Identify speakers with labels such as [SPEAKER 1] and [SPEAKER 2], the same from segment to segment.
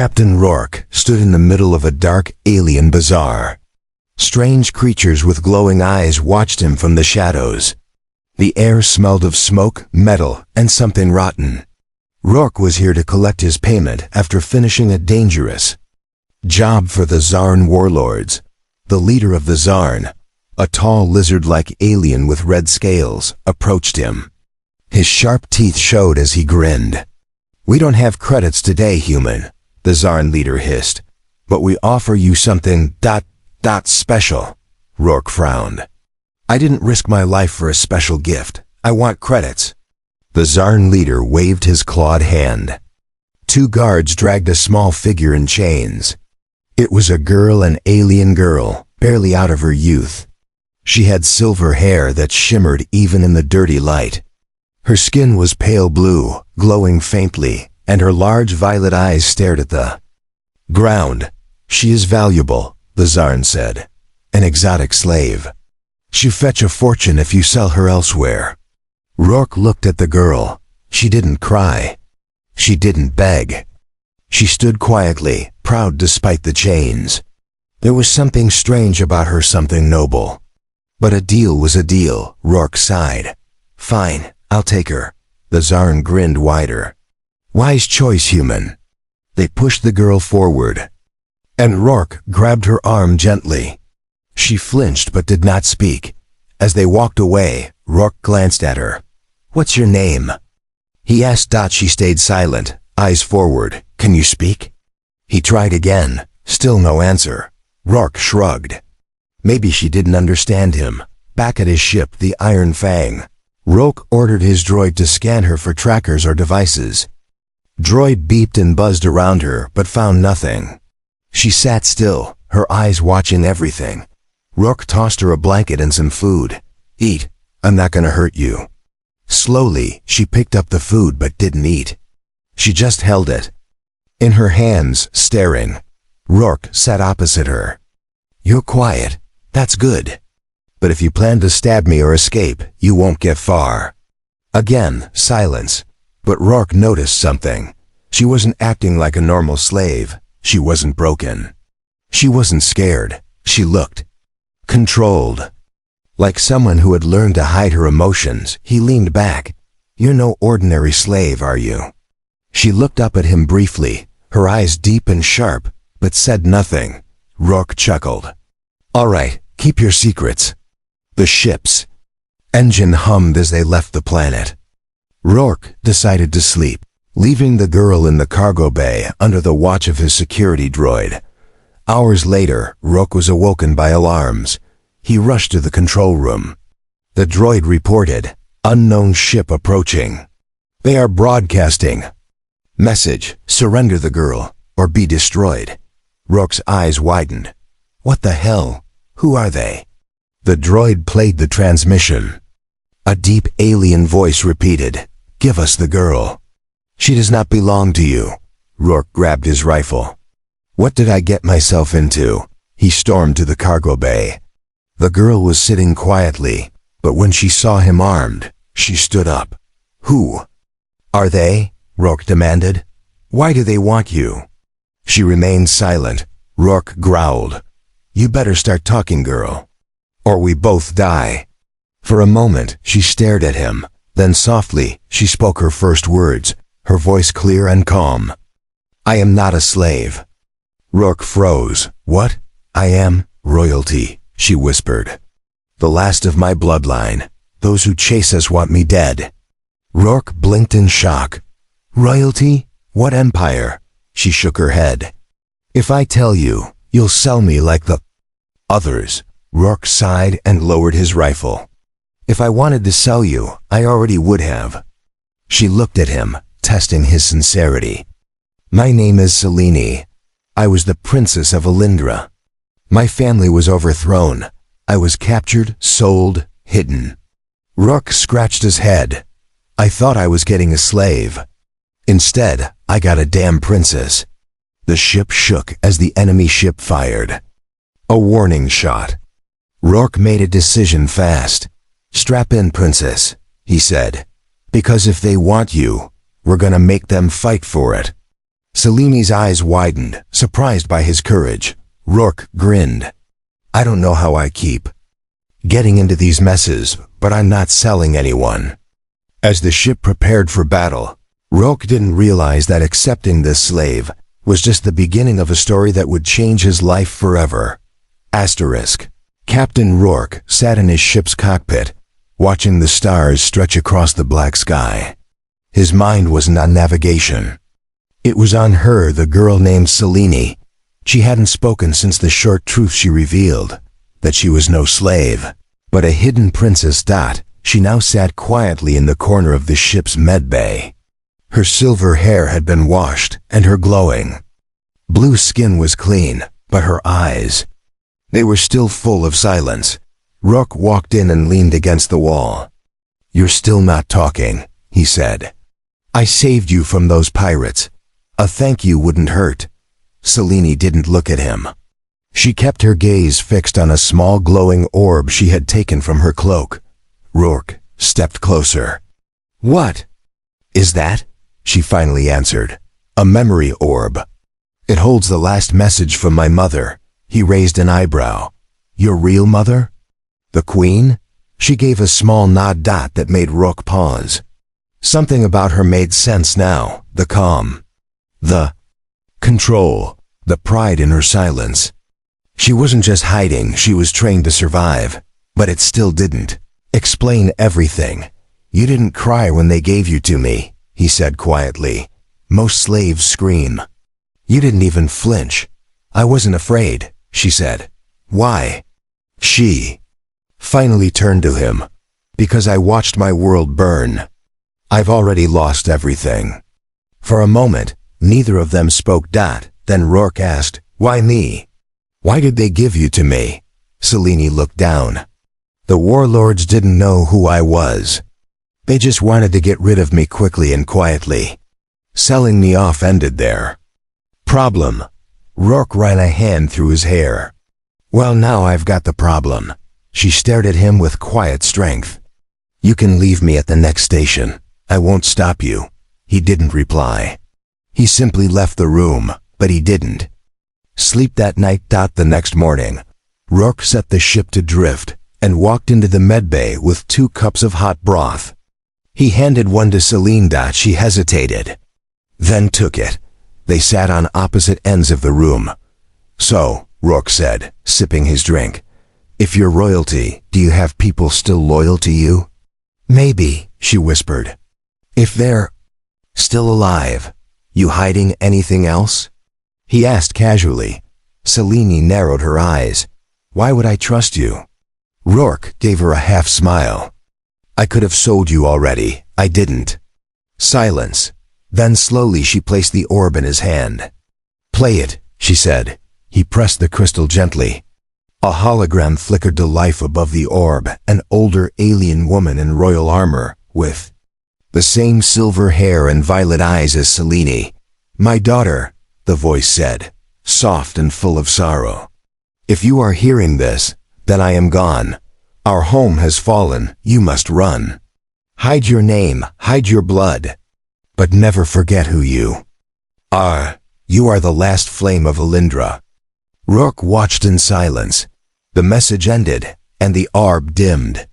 [SPEAKER 1] Captain Rourke stood in the middle of a dark alien bazaar. Strange creatures with glowing eyes watched him from the shadows. The air smelled of smoke, metal, and something rotten. Rourke was here to collect his payment after finishing a dangerous job for the Zarn warlords. The leader of the Zarn, a tall lizard-like alien with red scales, approached him. His sharp teeth showed as he grinned. "We don't have credits today, human," the Zarn leader hissed, "but we offer you something special." Rourke frowned. "I didn't risk my life for a special gift. I want credits." The Zarn leader waved his clawed hand. Two guards dragged a small figure in chains. It was a girl, an alien girl, barely out of her youth. She had silver hair that shimmered even in the dirty light. Her skin was pale blue, glowing faintly, and her large violet eyes stared at the ground. "She is valuable," the Zarn said. "An exotic slave. She'll fetch a fortune if you sell her elsewhere." Rourke looked at the girl. She didn't cry. She didn't beg. She stood quietly, proud despite the chains. There was something strange about her, something noble. But a deal was a deal, Rourke sighed. "Fine, I'll take her." The Zarn grinned wider. "Wise choice, human." They pushed the girl forward, and Rourke grabbed her arm gently. She flinched but did not speak. As they walked away, Rourke glanced at her. "What's your name?" he asked. She stayed silent, eyes forward. "Can you speak?" He tried again, still no answer. Rourke shrugged. Maybe she didn't understand him. Back at his ship, the Iron Fang, Rourke ordered his droid to scan her for trackers or devices. Droid beeped and buzzed around her, but found nothing. She sat still, her eyes watching everything. Rourke tossed her a blanket and some food. "Eat. I'm not gonna hurt you." Slowly, she picked up the food but didn't eat. She just held it in her hands, staring. Rourke sat opposite her. "You're quiet. That's good. But if you plan to stab me or escape, you won't get far." Again, silence. But Rourke noticed something. She wasn't acting like a normal slave. She wasn't broken. She wasn't scared. She looked controlled. Like someone who had learned to hide her emotions. He leaned back. "You're no ordinary slave, are you?" She looked up at him briefly, her eyes deep and sharp, but said nothing. Rourke chuckled. "All right, keep your secrets." The ship's engine hummed as they left the planet. Rourke decided to sleep, leaving the girl in the cargo bay under the watch of his security droid. Hours later, Rourke was awoken by alarms. He rushed to the control room. The droid reported, "Unknown ship approaching. They are broadcasting. Message, surrender the girl, or be destroyed." Rourke's eyes widened. "What the hell? Who are they?" The droid played the transmission. A deep alien voice repeated, "Give us the girl. She does not belong to you." Rourke grabbed his rifle. "What did I get myself into?" He stormed to the cargo bay. The girl was sitting quietly, but when she saw him armed, she stood up. "Who are they?" Rourke demanded. "Why do they want you?" She remained silent. Rourke growled, "You better start talking, girl, or we both die." For a moment, she stared at him. Then softly, she spoke her first words, her voice clear and calm. "I am not a slave." Rourke froze. "What?" "I am royalty," she whispered. "The last of my bloodline. Those who chase us want me dead." Rourke blinked in shock. "Royalty? What empire?" She shook her head. "If I tell you, you'll sell me like the others." Rourke sighed and lowered his rifle. "If I wanted to sell you, I already would have." She looked at him, testing his sincerity. "My name is Selene. I was the princess of Alindra. My family was overthrown. I was captured, sold, hidden." Rourke scratched his head. "I thought I was getting a slave. Instead, I got a damn princess." The ship shook as the enemy ship fired. A warning shot. Rourke made a decision fast. "Strap in, princess," he said. "Because if they want you, we're gonna make them fight for it." Seleni's eyes widened, surprised by his courage. Rourke grinned. I don't know how I keep getting into these messes, but I'm not selling anyone. As the ship prepared for battle, Rourke didn't realize that accepting this slave was just the beginning of a story that would change his life forever. Asterisk. Captain Rourke sat in his ship's cockpit, watching the stars stretch across the black sky. His mind wasn't on navigation. It was on her, the girl named Selene. She hadn't spoken since the short truth she revealed, that she was no slave, but a hidden princess. She now sat quietly in the corner of the ship's medbay. Her silver hair had been washed, and her glowing blue skin was clean, but her eyes, they were still full of silence. Rourke walked in and leaned against the wall. You're still not talking, he said. I saved you from those pirates. A thank you wouldn't hurt. Selene didn't look at him. She kept her gaze fixed on a small glowing orb she had taken from her cloak. Rourke stepped closer. What is that? She finally answered. A memory orb. It holds the last message from my mother. He raised an eyebrow. Your real mother? The Queen? She gave a small nod. That made Rourke pause. Something about her made sense now. The calm, the control, the pride in her silence. She wasn't just hiding, she was trained to survive. But it still didn't explain everything. You didn't cry when they gave you to me, he said quietly. Most slaves scream. You didn't even flinch. I wasn't afraid, she said. Why? She finally turned to him. Because I watched my world burn. I've already lost everything. For a moment, neither of them spoke. Then Rourke asked, why me? Why did they give you to me? Selene looked down. The warlords didn't know who I was. They just wanted to get rid of me quickly and quietly. Selling me off ended their problem. Rourke ran a hand through his hair. Well, now I've got the problem. She stared at him with quiet strength. You can leave me at the next station. I won't stop you. He didn't reply. He simply left the room, but he didn't sleep that night. The next morning, Rourke set the ship to drift and walked into the medbay with 2 cups of hot broth. He handed one to Selene. She hesitated, then took it. They sat on opposite ends of the room. So, Rourke said, sipping his drink, if you're royalty, do you have people still loyal to you? Maybe, she whispered. If they're still alive, you hiding anything else? He asked casually. Selene narrowed her eyes. Why would I trust you? Rourke gave her a half smile. I could have sold you already. I didn't. Silence. Then slowly she placed the orb in his hand. Play it, she said. He pressed the crystal gently. A hologram flickered to life above the orb, an older alien woman in royal armor, with the same silver hair and violet eyes as Selene. My daughter, the voice said, soft and full of sorrow. If you are hearing this, then I am gone. Our home has fallen, you must run. Hide your name, hide your blood. But never forget who you are. You are the last flame of Elindra. Rourke watched in silence. The message ended, and the orb dimmed.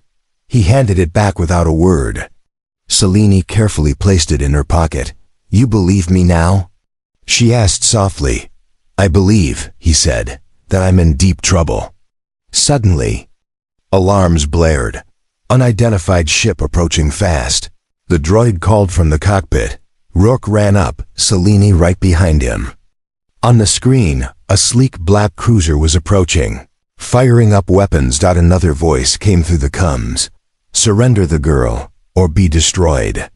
[SPEAKER 1] He handed it back without a word. Selene carefully placed it in her pocket. You believe me now? She asked softly. I believe, he said, that I'm in deep trouble. Suddenly, alarms blared. Unidentified ship approaching fast. The droid called from the cockpit. Rourke ran up, Selene right behind him. On the screen, a sleek black cruiser was approaching, firing up weapons. Another voice came through the comms. Surrender the girl, or be destroyed.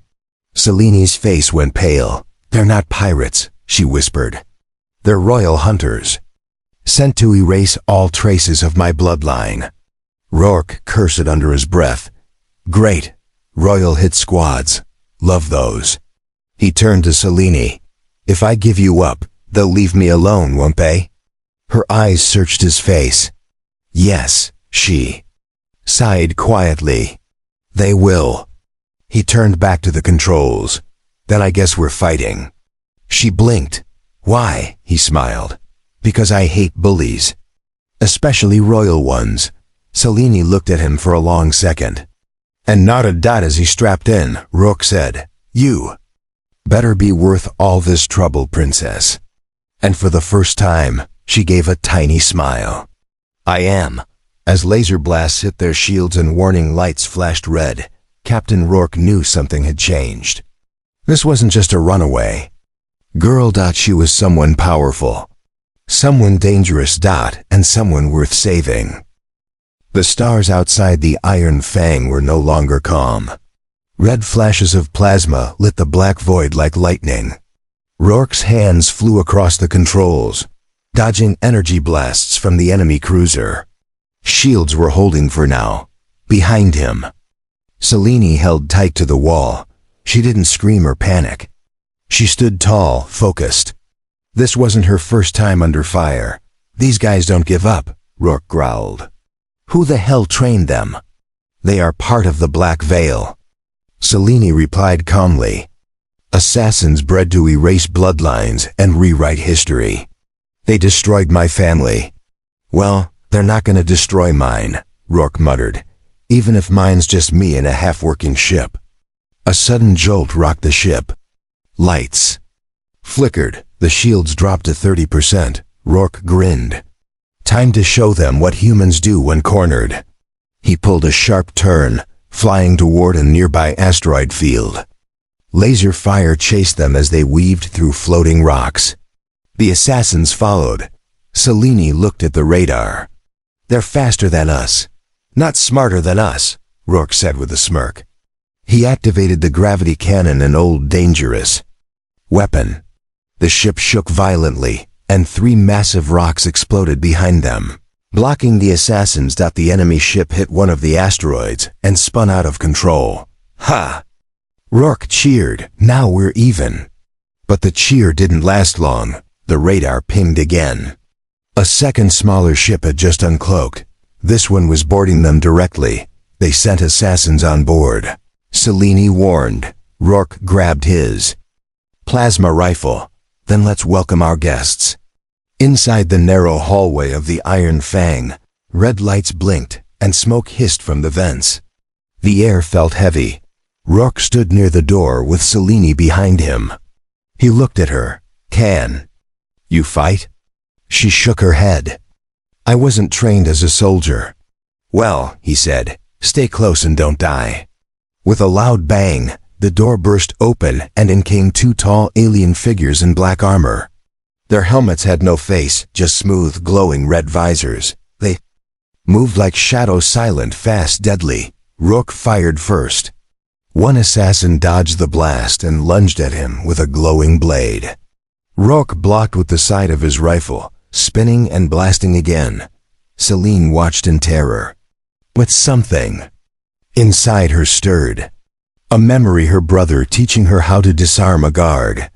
[SPEAKER 1] Selene's face went pale. They're not pirates, she whispered. They're royal hunters, sent to erase all traces of my bloodline. Rourke cursed under his breath. Great. Royal hit squads. Love those. He turned to Selene. If I give you up, they'll leave me alone, won't they? Her eyes searched his face. Yes, she sighed quietly. They will. He turned back to the controls. Then I guess we're fighting. She blinked, Why? He smiled. Because I hate bullies. Especially royal ones. Selene looked at him for a long second. And nodded as he strapped in. Rourke said, "You better be worth all this trouble, princess." And for the first time, she gave a tiny smile. "I am." As laser blasts hit their shields and warning lights flashed red, Captain Rourke knew something had changed. This wasn't just a runaway. Girl. She was someone powerful. Someone dangerous. And someone worth saving. The stars outside the Iron Fang were no longer calm. Red flashes of plasma lit the black void like lightning. Rourke's hands flew across the controls, dodging energy blasts from the enemy cruiser. Shields were holding for now. Behind him. Selene held tight to the wall. She didn't scream or panic. She stood tall, focused. This wasn't her first time under fire. "These guys don't give up," Rourke growled. "Who the hell trained them?" "They are part of the Black Veil." Selene replied calmly. "Assassins bred to erase bloodlines and rewrite history. They destroyed my family." "Well, they're not gonna destroy mine," Rourke muttered, "even if mine's just me in a half-working ship." A sudden jolt rocked the ship. Lights flickered. The shields dropped to 30%. Rourke grinned. Time to show them what humans do when cornered. He pulled a sharp turn, flying toward a nearby asteroid field. Laser fire chased them as they weaved through floating rocks. The assassins followed. Selene looked at the radar. "They're faster than us." "Not smarter than us," Rourke said with a smirk. He activated the gravity cannon, an old dangerous weapon. The ship shook violently, and 3 massive rocks exploded behind them, blocking the assassins. The enemy ship hit one of the asteroids and spun out of control. "Ha!" Rourke cheered. "Now we're even." But the cheer didn't last long. The radar pinged again. A second smaller ship had just uncloaked. This one was boarding them directly. They sent assassins on board. Selene warned. Rourke grabbed his plasma rifle. "Then let's welcome our guests." Inside the narrow hallway of the Iron Fang, red lights blinked and smoke hissed from the vents. The air felt heavy. Rourke stood near the door with Selene behind him. He looked at her. "Can you fight?" She shook her head. "I wasn't trained as a soldier." "Well," he said, "stay close and don't die." With a loud bang, the door burst open and in came 2 tall alien figures in black armor. Their helmets had no face, just smooth, glowing red visors. They moved like shadows, silent, fast, deadly. Rourke fired first. One assassin dodged the blast and lunged at him with a glowing blade. Rourke blocked with the side of his rifle, spinning and blasting again. Selene watched in terror. But something inside her stirred. A memory, her brother teaching her how to disarm a guard.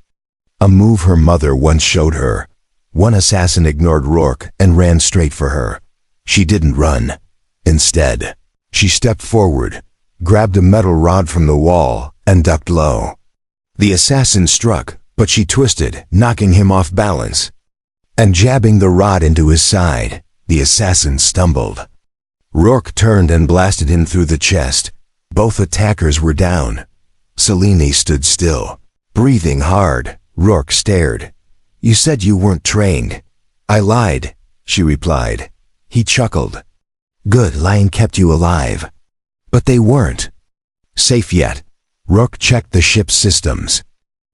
[SPEAKER 1] A move her mother once showed her. One assassin ignored Rourke and ran straight for her. She didn't run. Instead, she stepped forward, grabbed a metal rod from the wall, and ducked low. The assassin struck, but she twisted, knocking him off balance. And jabbing the rod into his side, the assassin stumbled. Rourke turned and blasted him through the chest. Both attackers were down. Selene stood still, breathing hard. Rourke stared. "You said you weren't trained." "I lied," she replied. He chuckled. "Good, lying kept you alive." But they weren't safe yet. Rourke checked the ship's systems.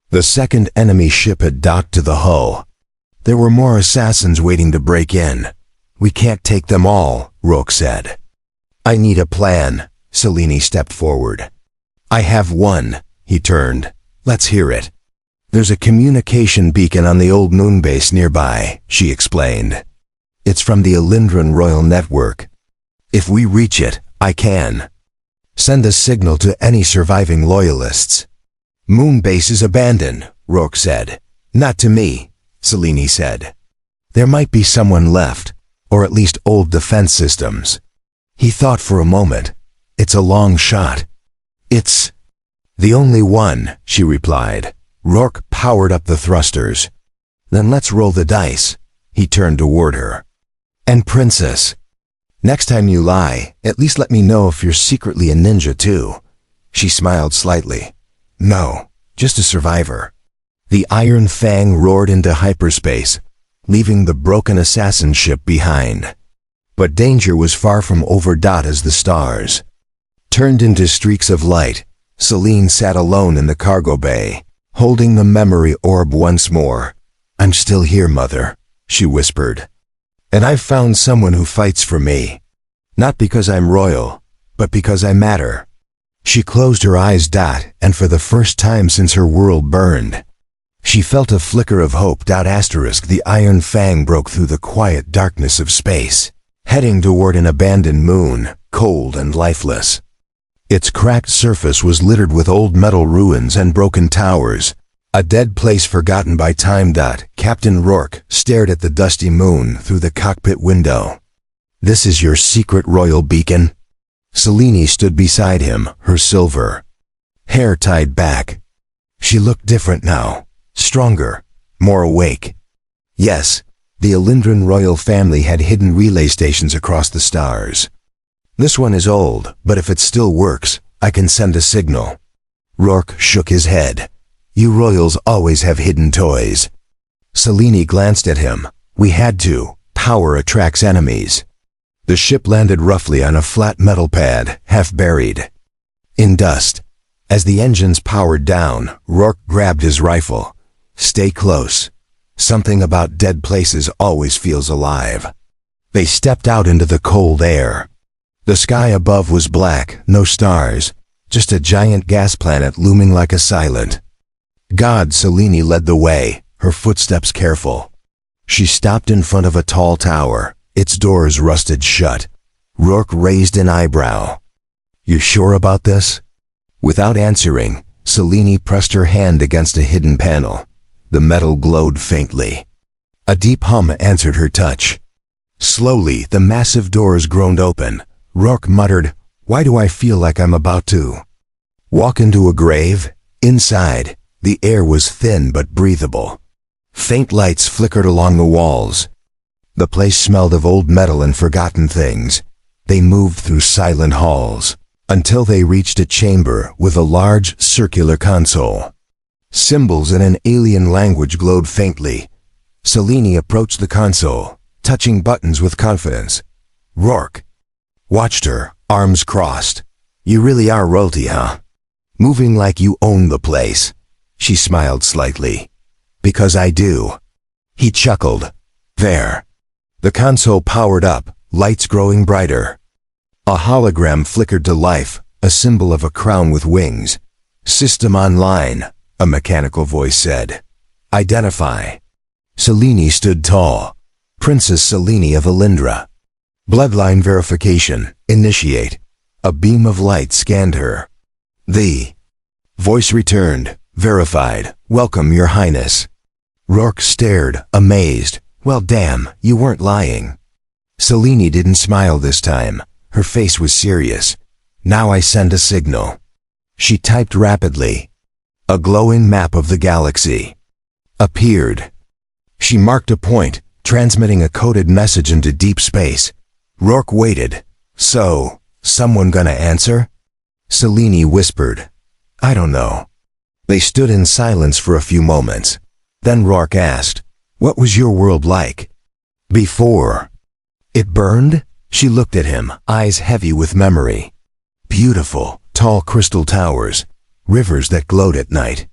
[SPEAKER 1] The second enemy ship had docked to the hull. There were more assassins waiting to break in. "We can't take them all," Rourke said. "I need a plan." Selene stepped forward. "I have one." He turned. "Let's hear it." "There's a communication beacon on the old moon base nearby," she explained. "It's from the Alindran Royal Network. If we reach it, I can send a signal to any surviving loyalists." "Moon base is abandoned," Rourke said. "Not to me," Selene said. "There might be someone left, or at least old defense systems." He thought for a moment. "It's a long shot." "It's the only one," she replied. Rourke powered up the thrusters. Then let's roll the dice. He turned toward her. And Princess, next time you lie, at least let me know if you're secretly a ninja too. She smiled slightly. No, just a survivor. The Iron Fang roared into hyperspace, leaving the broken assassin ship behind. But danger was far from over. As the stars turned into streaks of light, Celine sat alone in the cargo bay, holding the memory orb once more. I'm still here, Mother, she whispered. And I've found someone who fights for me. Not because I'm royal, but because I matter. She closed her eyes. And for the first time since her world burned, she felt a flicker of hope. The Iron Fang broke through the quiet darkness of space, heading toward an abandoned moon, cold and lifeless. Its cracked surface was littered with old metal ruins and broken towers, a dead place forgotten by time. Captain Rourke stared at the dusty moon through the cockpit window. This is your secret royal beacon? Celine stood beside him, her silver hair tied back. She looked different now, stronger, more awake. Yes, the Alindran royal family had hidden relay stations across the stars. This one is old, but if it still works, I can send a signal. Rourke shook his head. You royals always have hidden toys. Celine glanced at him. We had to. Power attracts enemies. The ship landed roughly on a flat metal pad, half buried in dust. As the engines powered down, Rourke grabbed his rifle. Stay close. Something about dead places always feels alive. They stepped out into the cold air. The sky above was black, no stars, just a giant gas planet looming like a silent god. Celine led the way, her footsteps careful. She stopped in front of a tall tower, its doors rusted shut. Rourke raised an eyebrow. You sure about this? Without answering, Celine pressed her hand against a hidden panel. The metal glowed faintly. A deep hum answered her touch. Slowly, the massive doors groaned open. Rourke muttered, Why do I feel like I'm about to walk into a grave? Inside, the air was thin but breathable. Faint lights flickered along the walls. The place smelled of old metal and forgotten things. They moved through silent halls, until they reached a chamber with a large circular console. Symbols in an alien language glowed faintly. Celine approached the console, touching buttons with confidence. Rourke watched her, arms crossed. You really are royalty, huh? Moving like you own the place. She smiled slightly. Because I do. He chuckled. There. The console powered up, lights growing brighter. A hologram flickered to life, a symbol of a crown with wings. System online, a mechanical voice said. Identify. Celine stood tall. Princess Celine of Alindra. Bloodline verification, initiate. A beam of light scanned her. The voice returned, verified. Welcome, Your Highness. Rourke stared, amazed. Well, damn, you weren't lying. Celine didn't smile this time. Her face was serious. Now I send a signal. She typed rapidly. A glowing map of the galaxy appeared. She marked a point, transmitting a coded message into deep space. Rourke waited. So, someone gonna answer? Celine whispered. I don't know. They stood in silence for a few moments. Then Rourke asked, What was your world like before it burned? She looked at him, eyes heavy with memory. Beautiful, tall crystal towers, rivers that glowed at night.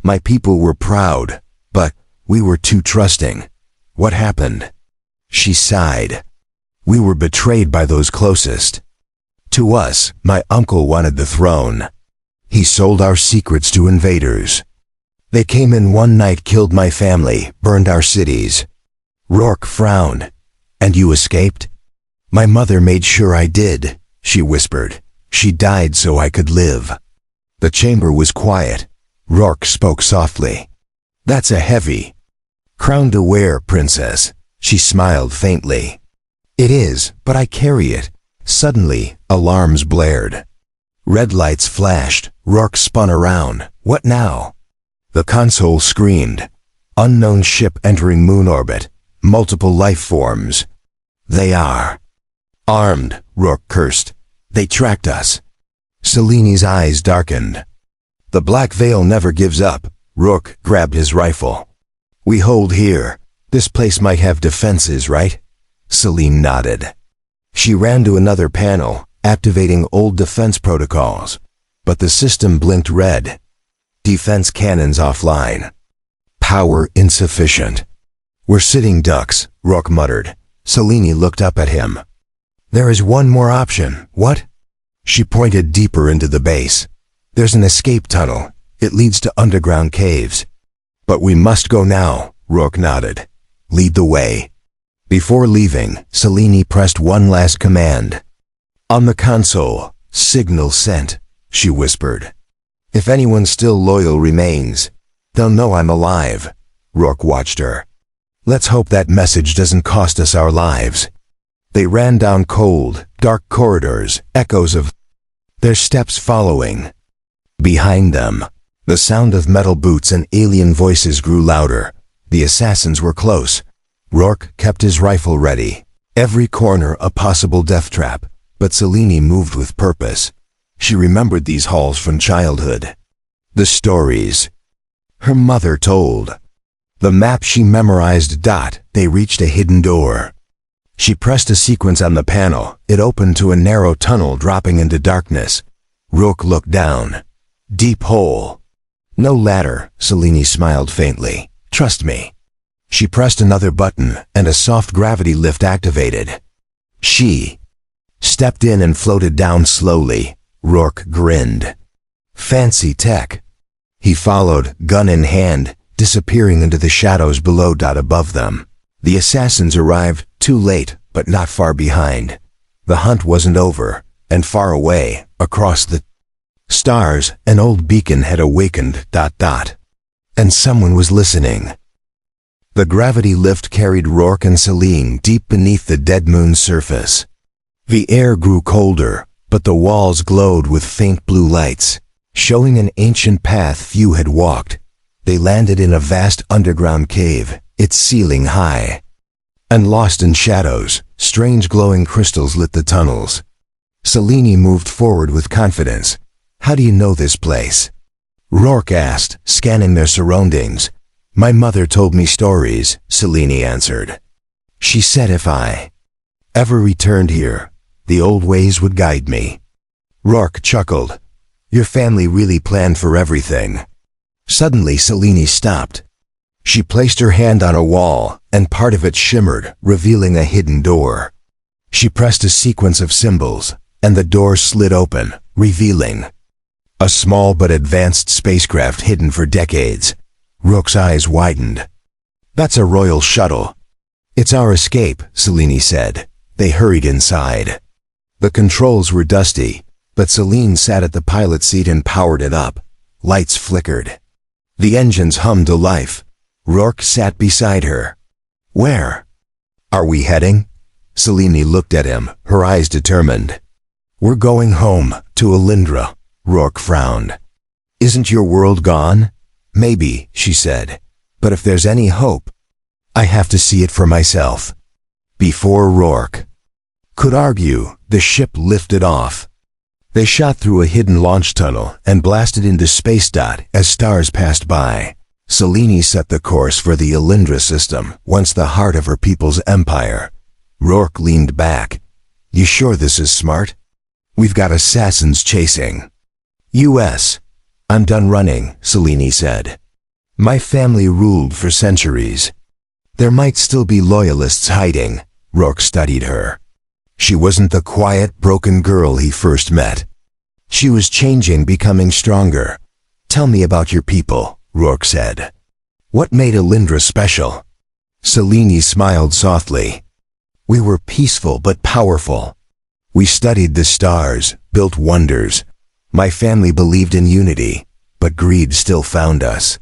[SPEAKER 1] My people were proud, but we were too trusting. What happened? She sighed. We were betrayed by those closest to us. My uncle wanted the throne. He sold our secrets to invaders. They came in one night, killed my family, burned our cities. Rourke frowned. And you escaped? My mother made sure I did, she whispered. She died so I could live. The chamber was quiet. Rourke spoke softly. That's a heavy crown to wear, Princess. She smiled faintly. It is, but I carry it. Suddenly, alarms blared. Red lights flashed. Rourke spun around. What now? The console screamed. Unknown ship entering moon orbit. Multiple life forms. They are armed, Rourke cursed. They tracked us. Seleni's eyes darkened. The black veil never gives up. Rourke grabbed his rifle. We hold here. This place might have defenses, right? Selene nodded. She ran to another panel, activating old defense protocols. But the system blinked red. Defense cannons offline. Power insufficient. We're sitting ducks, Rourke muttered. Selene looked up at him. There is one more option. What? She pointed deeper into the base. There's an escape tunnel. It leads to underground caves. But we must go now, Rourke nodded. Lead the way. Before leaving, Selene pressed one last command. On the console, signal sent, she whispered. If anyone still loyal remains, they'll know I'm alive. Rourke watched her. Let's hope that message doesn't cost us our lives. They ran down cold, dark corridors, echoes of their steps following. Behind them, the sound of metal boots and alien voices grew louder. The assassins were close. Rourke kept his rifle ready. Every corner a possible death trap, but Selene moved with purpose. She remembered these halls from childhood. The stories her mother told. The map she memorized. They reached a hidden door. She pressed a sequence on the panel. It opened to a narrow tunnel dropping into darkness. Rourke looked down. Deep hole. No ladder, Selene smiled faintly. Trust me. She pressed another button, and a soft gravity lift activated. She stepped in and floated down slowly. Rourke grinned. Fancy tech. He followed, gun in hand, disappearing into the shadows below. Above them, the assassins arrived, too late, but not far behind. The hunt wasn't over, and far away, across the stars, an old beacon had awakened. And someone was listening. The gravity lift carried Rourke and Selene deep beneath the dead moon's surface. The air grew colder, but the walls glowed with faint blue lights, showing an ancient path few had walked. They landed in a vast underground cave, its ceiling high. And lost in shadows, strange glowing crystals lit the tunnels. Selene moved forward with confidence. How do you know this place? Rourke asked, scanning their surroundings. My mother told me stories, Selene answered. She said if I ever returned here, the old ways would guide me. Rourke chuckled. Your family really planned for everything. Suddenly Selene stopped. She placed her hand on a wall, and part of it shimmered, revealing a hidden door. She pressed a sequence of symbols, and the door slid open, revealing a small but advanced spacecraft hidden for decades. Rourke's eyes widened. That's a royal shuttle. It's our escape, Selene said. They hurried inside. The controls were dusty, but Selene sat at the pilot seat and powered it up. Lights flickered. The engines hummed to life. Rourke sat beside her. Where are we heading? Selene looked at him, her eyes determined. We're going home, to Alindra. Rourke frowned. Isn't your world gone? Maybe, she said. But if there's any hope, I have to see it for myself. Before Rourke could argue, the ship lifted off. They shot through a hidden launch tunnel and blasted into space. As stars passed by, Selene set the course for the Alindra system, once the heart of her people's empire. Rourke leaned back. You sure this is smart? We've got assassins chasing U.S. I'm done running, Selene said. My family ruled for centuries. There might still be loyalists hiding. Rourke studied her. She wasn't the quiet, broken girl he first met. She was changing, becoming stronger. Tell me about your people, Rourke said. What made Alindra special? Selene smiled softly. We were peaceful but powerful. We studied the stars, built wonders. My family believed in unity, but greed still found us.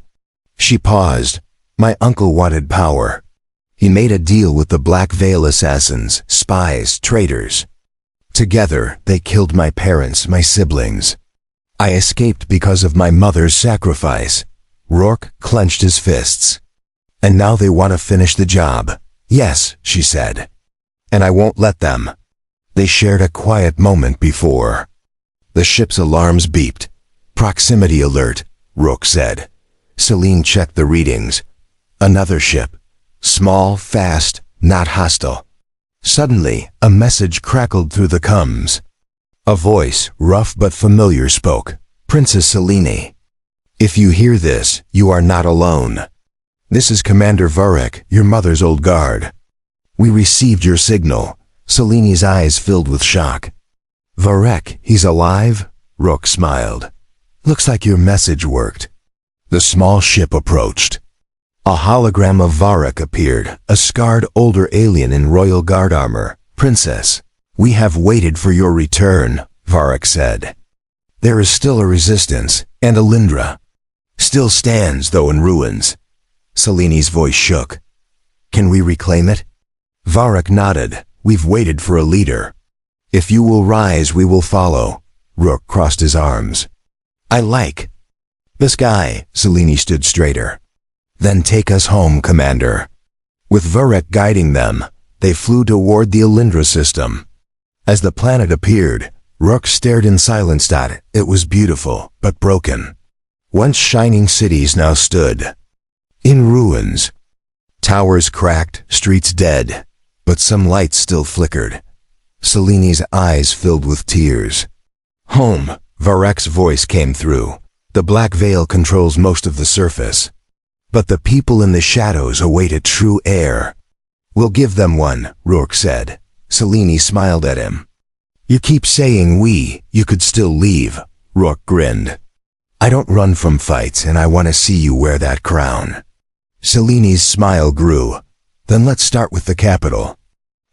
[SPEAKER 1] She paused. My uncle wanted power. He made a deal with the Black Veil assassins, spies, traitors. Together, they killed my parents, my siblings. I escaped because of my mother's sacrifice. Rourke clenched his fists. And now they want to finish the job. Yes, she said. And I won't let them. They shared a quiet moment before. The ship's alarms beeped. Proximity alert, Rook said. Celine checked the readings. Another ship. Small, fast, not hostile. Suddenly, a message crackled through the comms. A voice, rough but familiar, spoke. Princess Selene. If you hear this, you are not alone. This is Commander Varek, your mother's old guard. We received your signal. Selene's eyes filled with shock. Varek, he's alive? Rook smiled. Looks like your message worked. The small ship approached. A hologram of Varek appeared, a scarred older alien in royal guard armor. Princess, we have waited for your return, Varek said. There is still a resistance, and Alindra still stands, though in ruins. Selene's voice shook. Can we reclaim it? Varek nodded. We've waited for a leader. If you will rise, we will follow. Rook crossed his arms. I like this guy. Selene stood straighter. Then take us home, Commander. With Varek guiding them, they flew toward the Alindra system. As the planet appeared, Rook stared in silence at it. It was beautiful, but broken. Once shining cities now stood in ruins. Towers cracked, streets dead, but some lights still flickered. Selene's eyes filled with tears. Home, Varek's voice came through. The black veil controls most of the surface. But the people in the shadows await a true heir. We'll give them one, Rourke said. Selene smiled at him. You keep saying we, you could still leave, Rourke grinned. I don't run from fights, and I want to see you wear that crown. Selene's smile grew. Then let's start with the capital.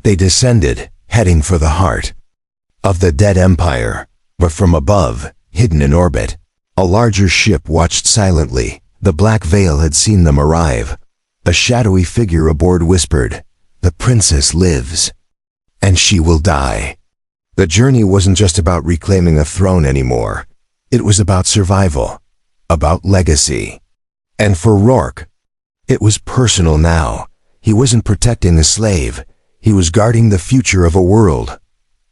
[SPEAKER 1] They descended, heading for the heart of the dead empire, but from above, hidden in orbit, a larger ship watched silently. The black veil had seen them arrive. A shadowy figure aboard whispered, "The princess lives, and she will die." The journey wasn't just about reclaiming a throne anymore. It was about survival, about legacy. And for Rourke, it was personal now. He wasn't protecting a slave. He was guarding the future of a world.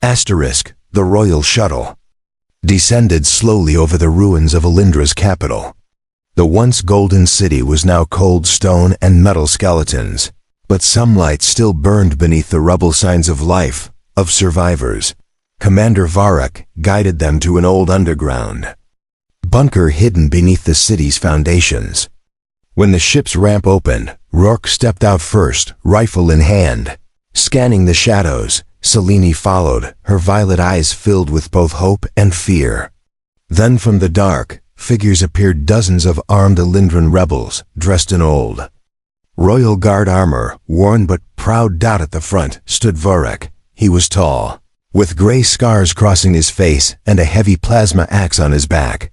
[SPEAKER 1] Asterisk, the royal shuttle descended slowly over the ruins of Alindra's capital. The once golden city was now cold stone and metal skeletons, but some light still burned beneath the rubble, signs of life, of survivors. Commander Varek guided them to an old underground bunker hidden beneath the city's foundations. When the ship's ramp opened, Rourke stepped out first, rifle in hand. Scanning the shadows, Selene followed, her violet eyes filled with both hope and fear. Then from the dark, figures appeared, dozens of armed Alindran rebels, dressed in old royal guard armor, worn but proud. At the front stood Varek. He was tall, with gray scars crossing his face and a heavy plasma axe on his back.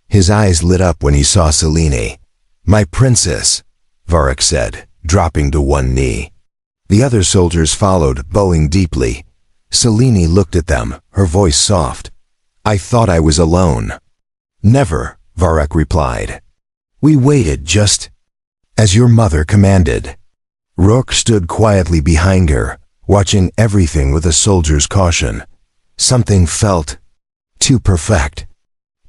[SPEAKER 1] His eyes lit up when he saw Selene. "My princess," Varek said, dropping to one knee. The other soldiers followed, bowing deeply. Selene looked at them, her voice soft. "I thought I was alone." "Never," Varek replied. "We waited just as your mother commanded." Rourke stood quietly behind her, watching everything with a soldier's caution. Something felt too perfect.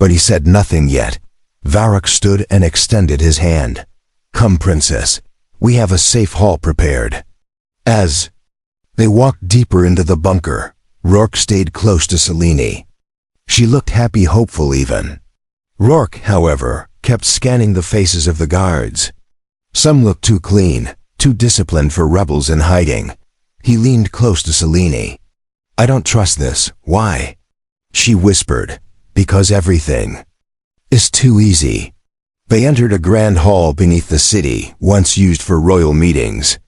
[SPEAKER 1] But he said nothing yet. Varek stood and extended his hand. "Come, princess. We have a safe hall prepared." As they walked deeper into the bunker, Rourke stayed close to Selene. She looked happy, hopeful even. Rourke, however, kept scanning the faces of the guards. Some looked too clean, too disciplined for rebels in hiding. He leaned close to Selene. "I don't trust this." "Why?" she whispered. "Because everything is too easy." They entered a grand hall beneath the city, once used for royal meetings.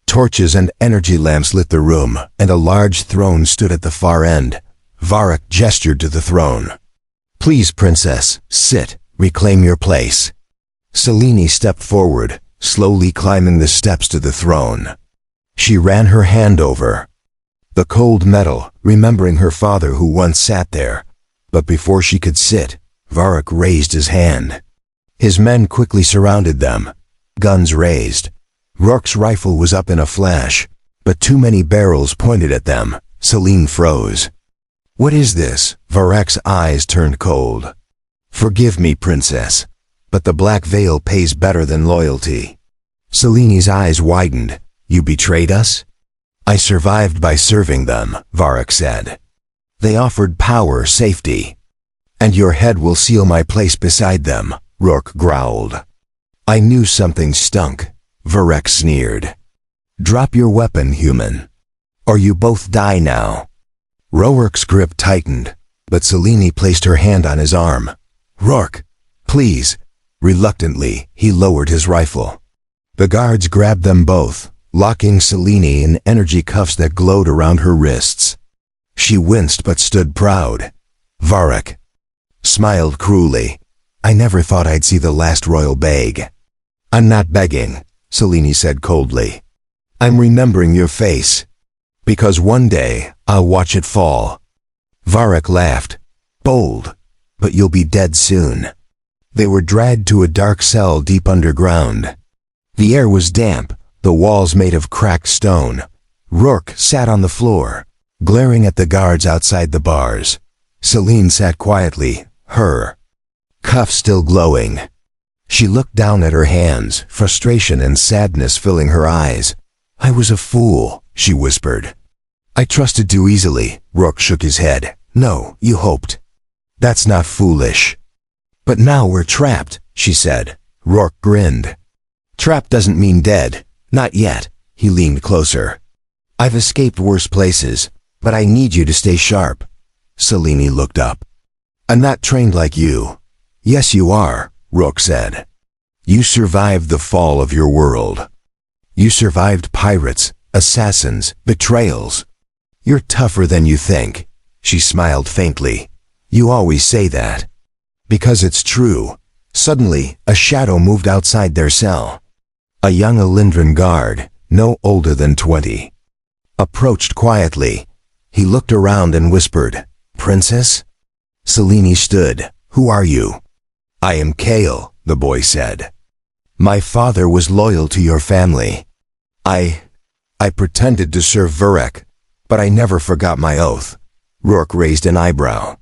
[SPEAKER 1] Torches and energy lamps lit the room, and a large throne stood at the far end. Varek gestured to the throne. "Please, princess, sit, reclaim your place." Selene stepped forward, slowly climbing the steps to the throne. She ran her hand over the cold metal, remembering her father who once sat there. But before she could sit, Varek raised his hand. His men quickly surrounded them. guns raised. Rourke's rifle was up in a flash, but too many barrels pointed at them. Celine froze. "What is this?" Varek's eyes turned cold. "Forgive me, princess, but the black veil pays better than loyalty." Celine's eyes widened. "You betrayed us?" "I survived by serving them," Varek said. "They offered power, safety. And your head will seal my place beside them," Rourke growled. "I knew something stunk," Varek sneered. "Drop your weapon, human, or you both die now." Rourke's grip tightened, but Celine placed her hand on his arm. "Rourke, please." Reluctantly, he lowered his rifle. The guards grabbed them both, locking Celine in energy cuffs that glowed around her wrists. She winced but stood proud. Varek smiled cruelly. "I never thought I'd see the last royal beg." "I'm not begging," Celine said coldly. "I'm remembering your face, because one day I'll watch it fall." Varek laughed. "Bold, but you'll be dead soon." They were dragged to a dark cell deep underground. The air was damp, the walls made of cracked stone. Rourke sat on the floor, glaring at the guards outside the bars. Celine sat quietly, her cuffs still glowing. She looked down at her hands, frustration and sadness filling her eyes. "I was a fool," she whispered. "I trusted too easily." Rourke shook his head. "No, you hoped." "That's not foolish." "But now we're trapped," she said. Rourke grinned. "Trapped doesn't mean dead. Not yet." He leaned closer. "I've escaped worse places, but I need you to stay sharp." Celine looked up. "I'm not trained like you." "Yes, you are," Rourke said. "You survived the fall of your world. You survived pirates, assassins, betrayals. You're tougher than you think." She smiled faintly. "You always say that." "Because it's true." Suddenly, a shadow moved outside their cell. A young Alindran guard, no older than 20, approached quietly. He looked around and whispered, "Princess?" Celine stood. "Who are you?" "I am Kale," the boy said. "My father was loyal to your family. I pretended to serve Varek, but I never forgot my oath." Rourke raised an eyebrow.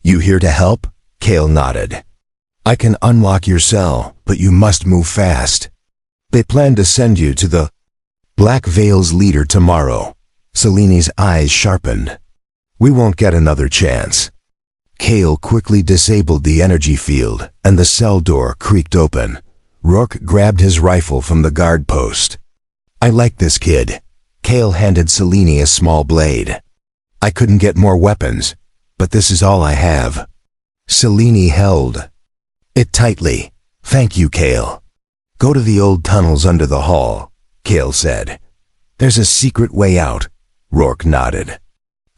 [SPEAKER 1] "You here to help?" Kale nodded. "I can unlock your cell, but you must move fast. They plan to send you to the Black Veil's leader tomorrow." Celine's eyes sharpened. "We won't get another chance." Kale quickly disabled the energy field, and the cell door creaked open. Rourke grabbed his rifle from the guard post. "I like this kid." Kale handed Celine a small blade. "I couldn't get more weapons, but this is all I have." Celine held it tightly. "Thank you, Kale." "Go to the old tunnels under the hall," Kale said. "There's a secret way out." Rourke nodded.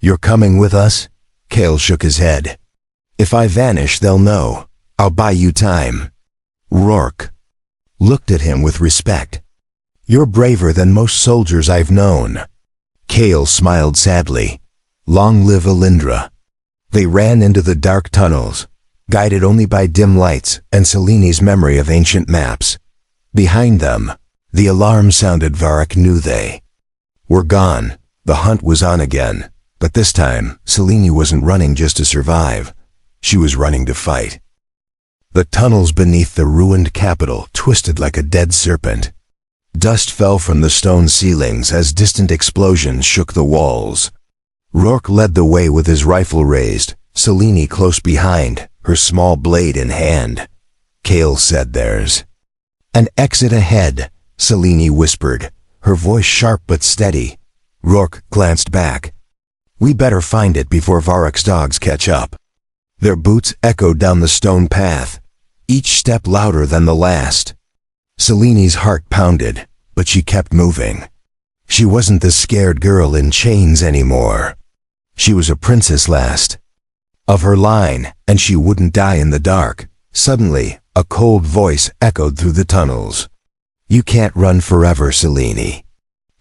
[SPEAKER 1] "You're coming with us?" Kale shook his head. "If I vanish, they'll know. I'll buy you time." Rourke looked at him with respect. "You're braver than most soldiers I've known." Kale smiled sadly. "Long live Alindra." They ran into the dark tunnels, guided only by dim lights and Celine's memory of ancient maps. Behind them, the alarm sounded. Varek knew they were gone. The hunt was on again, but this time, Celine wasn't running just to survive. She was running to fight. The tunnels beneath the ruined capital twisted like a dead serpent. Dust fell from the stone ceilings as distant explosions shook the walls. Rourke led the way with his rifle raised, Celine close behind, her small blade in hand. Kale said "There's an exit ahead," Celine whispered, her voice sharp but steady. Rourke glanced back. "We better find it before Varek's dogs catch up." Their boots echoed down the stone path, each step louder than the last. Celine's heart pounded, but she kept moving. She wasn't the scared girl in chains anymore. She was a princess last of her line, and she wouldn't die in the dark. Suddenly, a cold voice echoed through the tunnels. "You can't run forever, Celine."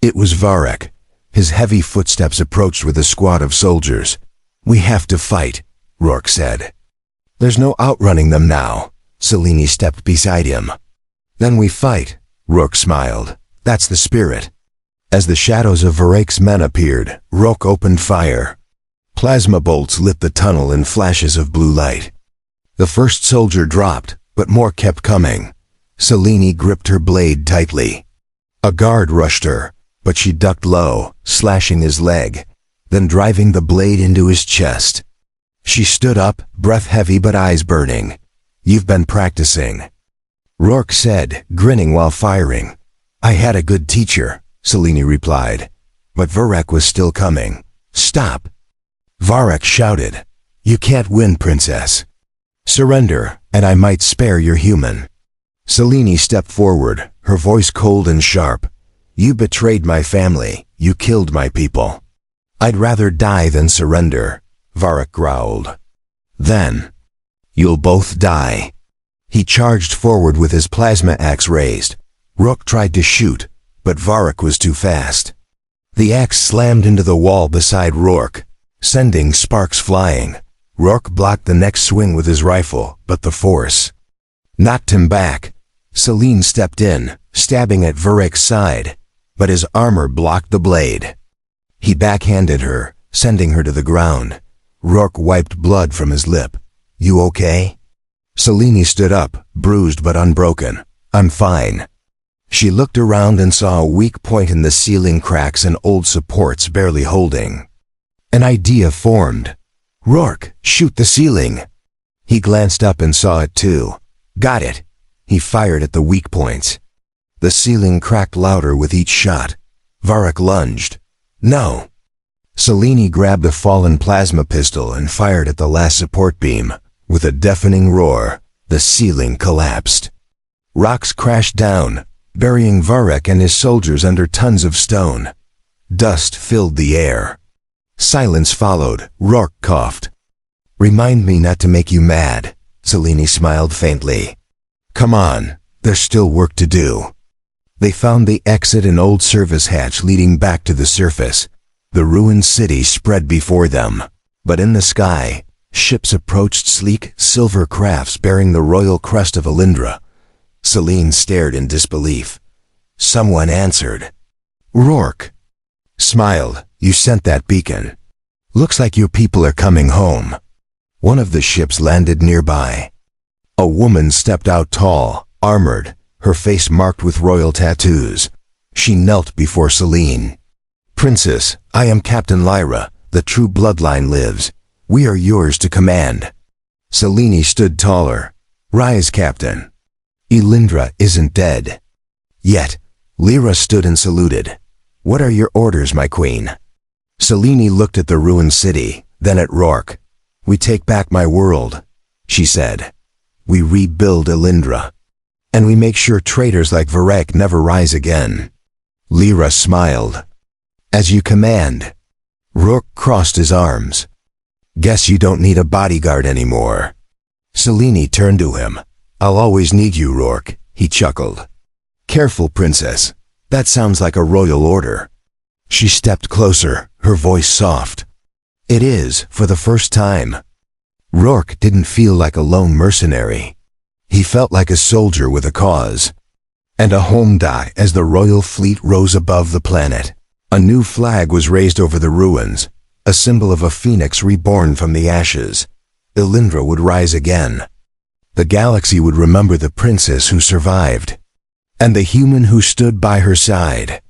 [SPEAKER 1] It was Varek. His heavy footsteps approached with a squad of soldiers. "We have to fight," Rourke said. "There's no outrunning them now." Celine stepped beside him. "Then we fight. Rourke smiled. That's the spirit. As the shadows of Varek's men appeared, Rourke opened fire. Plasma bolts lit the tunnel in flashes of blue light. The first soldier dropped, but more kept coming. Selene gripped her blade tightly. A guard rushed her, but she ducked low, slashing his leg, then driving the blade into his chest. She stood up, breath heavy but eyes burning. You've been practicing, Rourke said, grinning while firing. I had a good teacher, Selene replied. But Varek was still coming. Stop! Varek shouted. You can't win, princess. Surrender, and I might spare your human. Selene stepped forward, her voice cold and sharp. You betrayed my family. You killed my people. I'd rather die than surrender, Varek growled. Then, you'll both die. He charged forward with his plasma axe raised. Rourke tried to shoot, but Varek was too fast. The axe slammed into the wall beside Rourke, sending sparks flying. Rourke blocked the next swing with his rifle, but the force knocked him back. Selene stepped in, stabbing at Varek's side, but his armor blocked the blade. He backhanded her, sending her to the ground. Rourke wiped blood from his lip. You okay? Selene stood up, bruised but unbroken. I'm fine. She looked around and saw a weak point in the ceiling cracks and old supports barely holding. An idea formed. Rourke, shoot the ceiling. He glanced up and saw it too. Got it. He fired at the weak points. The ceiling cracked louder with each shot. Varek lunged. No. Selene grabbed the fallen plasma pistol and fired at the last support beam. With a deafening roar, the ceiling collapsed. Rocks crashed down, burying Varek and his soldiers under tons of stone. Dust filled the air. Silence followed. Rourke coughed. Remind me not to make you mad, Selene smiled faintly. Come on, there's still work to do. They found the exit and old service hatch leading back to the surface. The ruined city spread before them, but in the sky, ships approached, sleek, silver crafts bearing the royal crest of Elindra. Selene stared in disbelief. Someone answered. Rourke smiled. You sent that beacon. Looks like your people are coming home. One of the ships landed nearby. A woman stepped out tall, armored, her face marked with royal tattoos. She knelt before Selene. Princess, I am Captain Lyra. The true bloodline lives. We are yours to command. Selene stood taller. Rise, Captain. Elindra isn't dead. Yet, Lyra stood and saluted. What are your orders, my queen? Selene looked at the ruined city, then at Rourke. We take back my world, she said. We rebuild Elindra. And we make sure traitors like Varek never rise again. Lyra smiled. As you command. Rourke crossed his arms. Guess you don't need a bodyguard anymore. Selene turned to him. I'll always need you, Rourke, he chuckled. Careful, princess. That sounds like a royal order. She stepped closer, her voice soft. It is, for the first time. Rourke didn't feel like a lone mercenary. He felt like a soldier with a cause. And a home die as the royal fleet rose above the planet. A new flag was raised over the ruins, a symbol of a phoenix reborn from the ashes. Elindra would rise again. The galaxy would remember the princess who survived, and the human who stood by her side.